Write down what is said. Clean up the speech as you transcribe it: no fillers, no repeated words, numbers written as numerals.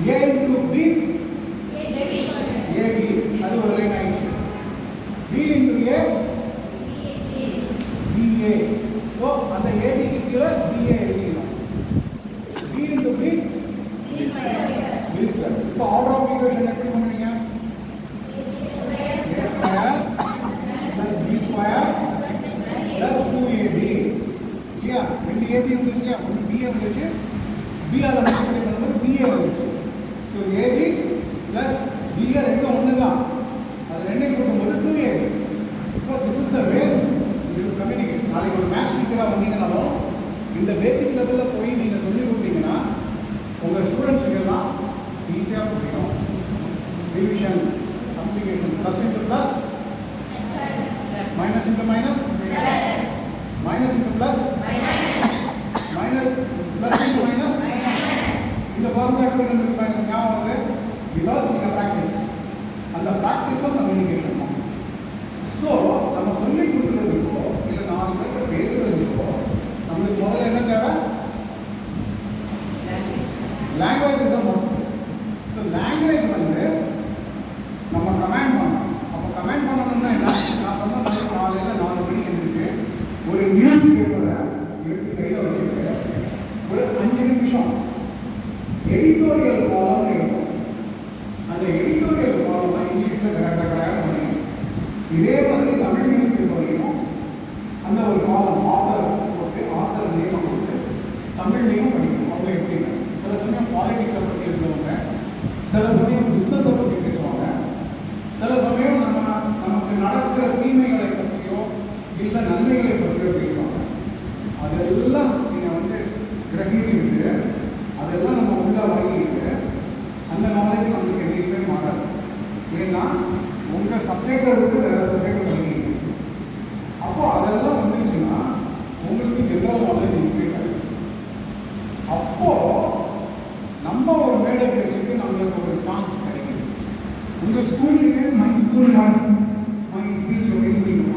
A into B AB அது ஒரு line ஆயிடுச்சு. B into A BA. So அந்த ஏபிக்கு கீழே BA எழுதிக்கலாம். B into B B square. இப்போ ஆர்டர் ஆஃப் ஈக்குவேஷன் எப்படி பண்ணுவீங்க? A square plus B square plus 2AB. இல்லையா? ரெண்டு AB வந்துருச்சு இல்லையா? ஒன்று BA வந்துருச்சு. B அதை மல்டிப்ளை பண்ணும்போது BA வந்துருச்சு. ஸோ AB plus BA ரெண்டும் ஒன்று தான். அது ரெண்டையும் கூட்டும்போது 2AB. So this is the way you should communicate. நாளைக்கு ஒரு மேக்ஸ் டீச்சராக வந்தீங்கன்னாலும் இந்த பேசிக் லெவலில் போய் நீங்கள் சொல்லி கொடுத்தீங்கன்னா உங்கள் ஸ்டூடெண்ட்ஸுக்கு எல்லாம் ஈஸியாக புரியும். Division, application, plus into plus, minus into minus, minus into plus, minus plus into minus. இந்த ஃபார்முலா எப்படி நமக்கு ஞாபகம் வருது? பிகாஸ் நீங்கள் ப்ராக்டிஸ். அந்த ப்ராக்டிஸும் கம்யூனிகேஷன் தான். ஸோ நம்ம சொல்லி கொடுக்குறதுக்கோ இல்லை 4 பேர் பேசுறதுக்கோ நம்மளுக்கு முதல்ல என்ன தேவை? லாங்குவேஜ் தான் மோஸ்ட். ஸோ லாங்குவேஜ் வந்து நம்ம கமாண்ட் பண்ணணும். அப்போ கமாண்ட் பண்ணணும்னா என்ன? நான் சொன்ன மாதிரி காலையில் 4 மணிக்கு எழுந்திருக்கு ஒரு நியூஸ் பேப்பரை எடுத்து கையில் வச்சுட்டு ஒரு 5 நிமிஷம் எடிட்டோரியல் காலம்னு இருக்கும். அந்த எடிட்டோரியல் காலமை இங்கிலீஷில் கரெக்டாக பண்ணி இதே மாதிரி தமிழ் நியூஸ் பேப்பர்லையும் அந்த ஒரு காலம் ஆத்தர் போட்டு ஆத்தர் நேம் போட்டு தமிழ் நேம் படிக்கணும். அவங்க எப்படிங்க சில சமயம் பாலிட்டிக்ஸை பற்றி எழுதுவாங்க, சில சமயம் பிஸ்னஸை பற்றி பேசுவாங்க, சில சமயம் நமக்கு நடக்கிற தீமைகளை பற்றியோ இல்லை நன்மைகளை பற்றியோ பேசுவாங்க. அதெல்லாம் நீங்கள் வந்து கிரகிச்சுக்கிட்டு அதெல்லாம் நம்ம உள்ளே வாங்கிக்கிட்டு அந்த நாலேஜ் நம்மளுக்கு என்றைக்குமே மாறாது. ஏன்னா உங்கள் சப்ஜெக்டை விட்டு வேறு சப்ஜெக்டை படிக்கிறீங்க. அப்போ அதெல்லாம் வந்துச்சுன்னா உங்களுக்கு ஜெனரல் நாலேஜ் இன்க்ரீஸ் ஆகிடும். அப்போது நம்ம ஒரு மேடை வச்சுட்டு நம்மளுக்கு ஒரு சான்ஸ் கிடைக்குது. உங்கள் ஸ்கூல்லேயே மை ஸ்கூல் மை ஸ்பீச் அப்படின்னு நீங்கள்